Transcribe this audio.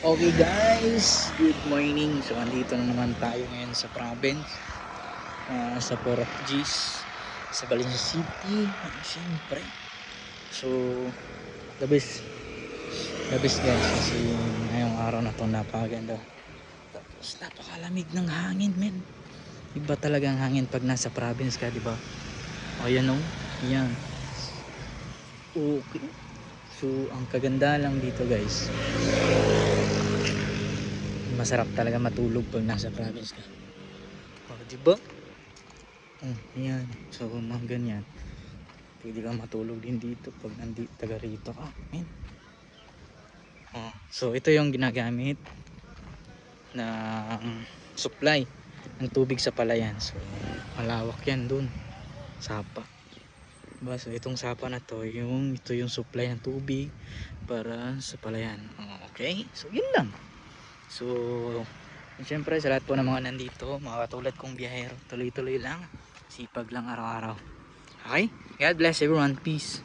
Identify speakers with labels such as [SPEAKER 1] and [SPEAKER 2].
[SPEAKER 1] Okay guys, good morning. So andito na naman tayo ngayon sa province, sa Porokjis, sa Valencia City. Siyempre. So the best guys kasi ngayong araw na to napakaganda. Tapos napakalamig ng hangin men. Iba talaga ang hangin pag nasa province ka, di ba? O yan o, yan. Okay. So ang kaganda lang dito guys, masarap talaga matulog pag nasa province ka. O di ba? Ayan. So mga ganyan. Pwede kang matulog din dito pag nandito taga rito ka. Ayan. So ito yung ginagamit na supply ng tubig sa palayan. So malawak yan dun. Sapa. Diba? So itong sapa na to, ito yung supply ng tubig para sa palayan. Okay? So yun lang. So siyempre sa lahat po ng mga nandito, mga katulad kong biyahero, tuloy-tuloy lang. Sipag lang araw-araw. Okay? God bless everyone. Peace.